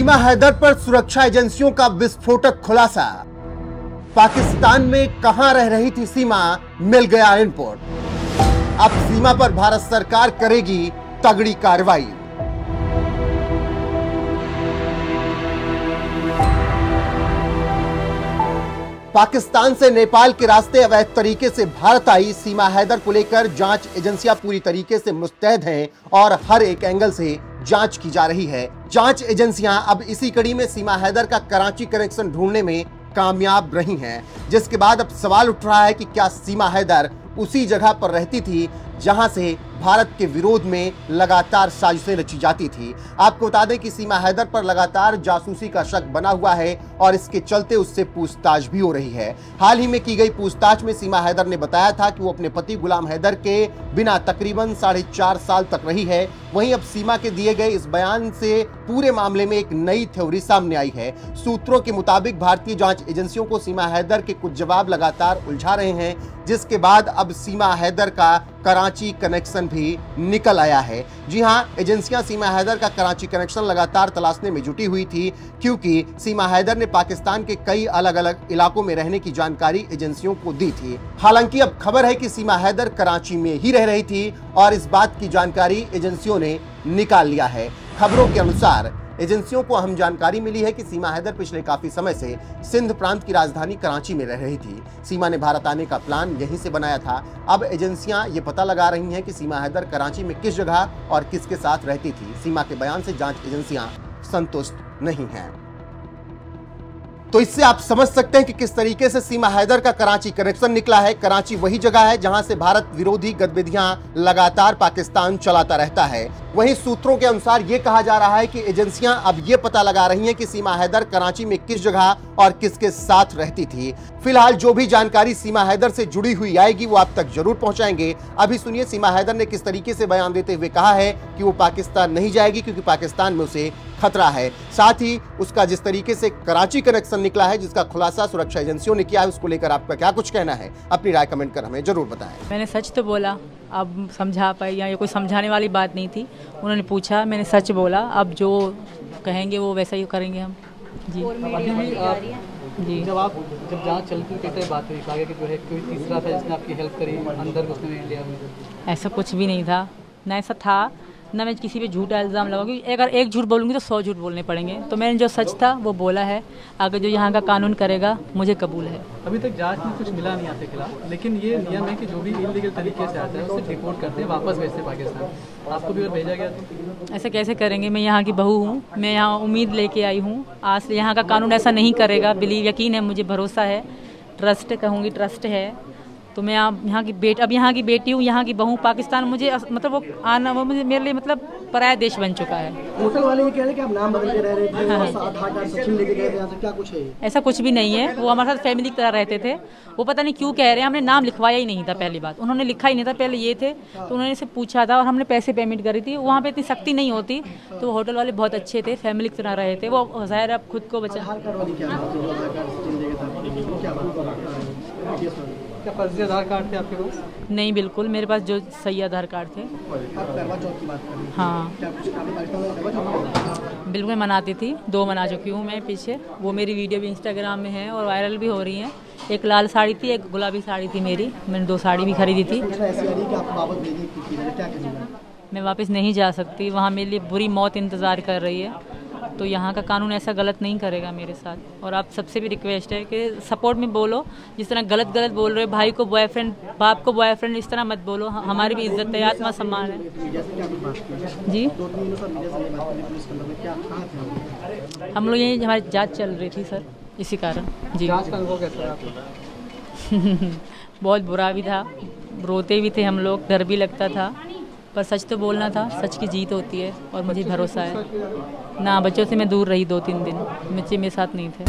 सीमा हैदर पर सुरक्षा एजेंसियों का विस्फोटक खुलासा। पाकिस्तान में कहां रह रही थी सीमा, मिल गया इनपुट। अब सीमा पर भारत सरकार करेगी तगड़ी कार्रवाई। पाकिस्तान से नेपाल के रास्ते अवैध तरीके से भारत आई सीमा हैदर को लेकर जांच एजेंसियां पूरी तरीके से मुस्तैद हैं और हर एक एंगल से जांच की जा रही है। जांच एजेंसियां अब इसी कड़ी में सीमा हैदर का कराची कनेक्शन ढूंढने में कामयाब रही हैं, जिसके बाद अब सवाल उठ रहा है कि क्या सीमा हैदर उसी जगह पर रहती थी जहां से भारत के विरोध में लगातार साजिशें रची जाती थी। आपको बता दें कि सीमा हैदर पर लगातार जासूसी का शक बना हुआ है और इसके चलते उससे पूछताछ भी हो रही है। हाल ही में की गई पूछताछ में सीमा हैदर ने बताया था कि वो अपने पति गुलाम हैदर के बिना तकरीबन 4.5 साल तक रही है। वहीं अब सीमा के दिए गए इस बयान से पूरे मामले में एक नई थ्योरी सामने आई है। सूत्रों के मुताबिक भारतीय जांच एजेंसियों को सीमा हैदर के कुछ जवाब लगातार उलझा रहे हैं, जिसके बाद अब सीमा हैदर का कराची कनेक्शन भी निकल आया है। जी हां, एजेंसियां सीमा हैदर का कराची कनेक्शन लगातार तलाशने में जुटी हुई थी, क्योंकि सीमा हैदर ने पाकिस्तान के कई अलग अलग इलाकों में रहने की जानकारी एजेंसियों को दी थी। हालांकि अब खबर है कि सीमा हैदर कराची में ही रह रही थी और इस बात की जानकारी एजेंसियों ने निकाल लिया है। खबरों के अनुसार एजेंसियों को अहम जानकारी मिली है कि सीमा हैदर पिछले काफी समय से सिंध प्रांत की राजधानी कराची में रह रही थी। सीमा ने भारत आने का प्लान यहीं से बनाया था। अब एजेंसियां ये पता लगा रही हैं कि सीमा हैदर कराची में किस जगह और किसके साथ रहती थी। सीमा के बयान से जांच एजेंसियां संतुष्ट नहीं हैं। तो इससे आप समझ सकते हैं कि किस तरीके से सीमा हैदर का कराची कनेक्शन निकला है। कराची वही जगह है जहां से भारत विरोधी गतिविधियां लगातार पाकिस्तान चलाता रहता है। वहीं सूत्रों के अनुसार यह कहा जा रहा है कि एजेंसियां अब यह पता लगा रही हैं कि सीमा हैदर कराची में किस जगह और किसके साथ रहती थी। फिलहाल जो भी जानकारी सीमा हैदर से जुड़ी हुई आएगी वो आप तक जरूर पहुंचाएंगे। अभी सुनिए सीमा हैदर ने किस तरीके से बयान देते हुए कहा है कि वो पाकिस्तान नहीं जाएगी, क्योंकि पाकिस्तान में उसे खतरा है। साथ ही उसका जिस तरीके से कराची कनेक्शन निकला है, जिसका खुलासा सुरक्षा एजेंसियों ने किया है, उसको लेकर आपका क्या कुछ कहना है, अपनी राय कमेंट कर हमें जरूर बताएं। मैंने सच तो बोला, अब समझा पाई या ये कोई समझाने वाली बात नहीं थी। उन्होंने पूछा, मैंने सच बोला, अब जो कहेंगे वो वैसा ही करेंगे हम। जी जी जब जांच चलती कैसे बात हुई, आगे कि जो है कोई तीसरा था जिसने आपकी हेल्प करी अंदर घुसने में इंडिया में? ऐसा कुछ भी नहीं था, ना ऐसा था, ना मैं किसी पे झूठा इल्ज़ाम लगाऊंगी। अगर एक झूठ बोलूँगी तो 100 झूठ बोलने पड़ेंगे। तो मैंने जो सच था वो बोला है। आगे जो यहाँ का कानून करेगा मुझे कबूल है। अभी तक जांच में कुछ मिला नहीं आपके खिलाफ, लेकिन ये नियम है कि जो भी इलीगल तरीके से आता है उसे डिपोर्ट करते हैं, वापस भेजते हैं पाकिस्तान। आपको भी अगर भेजा गया तो ऐसा कैसे करेंगे? मैं यहाँ की बहू हूँ, मैं यहाँ उम्मीद लेके आई हूँ। आज से यहाँ का कानून ऐसा नहीं करेगा, बिलीव, यकीन है, मुझे भरोसा है, ट्रस्ट कहूँगी, ट्रस्ट है। तो मैं यहाँ की बेटी, अब यहाँ की बेटी हूँ, यहाँ की बहू। पाकिस्तान मुझे मतलब वो आना, वो मुझे मेरे लिए मतलब पराया देश बन चुका है। होटल वाले ये कह रहे हैं कि आप नाम बदल के रह रहे थे, आधार कार्ड सचिन लेके गए थे, यहाँ से क्या कुछ है? ऐसा कुछ भी नहीं है। वो हमारे साथ फैमिली की तरह रहते थे। वो पता नहीं क्यों कह रहे हैं, हमने नाम लिखवाया ही नहीं था। पहली बात उन्होंने लिखा ही नहीं था, पहले ये थे तो उन्होंने से पूछा था और हमने पैसे पेमेंट करी थी। वहाँ पे इतनी सख्ती नहीं होती। तो होटल वाले बहुत अच्छे थे, फैमिली की तरह रहे थे। वो ज़ाहिर है अब खुद को बचा। क्या फर्जी आधार कार्ड थे आपके पास? नहीं, बिल्कुल मेरे पास जो सही आधार कार्ड थे। हाँ बिल्कुल मनाती थी, 2 मना चुकी हूँ मैं पीछे। वो मेरी वीडियो भी इंस्टाग्राम में है और वायरल भी हो रही है। एक लाल साड़ी थी, एक गुलाबी साड़ी थी मेरी। मैंने 2 साड़ी भी खरीदी थी। मैं वापस नहीं जा सकती, वहाँ मेरे लिए बुरी मौत इंतज़ार कर रही है। तो यहाँ का कानून ऐसा गलत नहीं करेगा मेरे साथ। और आप सबसे भी रिक्वेस्ट है कि सपोर्ट में बोलो। जिस तरह गलत बोल रहे हो, भाई को बॉयफ्रेंड, बाप को बॉयफ्रेंड, इस तरह मत बोलो। हमारी भी इज्जत है, आत्मा सम्मान है। जी हम लोग यही, हमारी जांच चल रही थी सर, इसी कारण। जी जांच का अनुभव कैसा है आपको? बहुत बुरा भी था, रोते भी थे हम लोग, डर भी लगता था, पर सच तो बोलना था। सच की जीत होती है और मुझे भरोसा है। ना, बच्चों से मैं दूर रही 2-3 दिन, बच्चे मेरे साथ नहीं थे।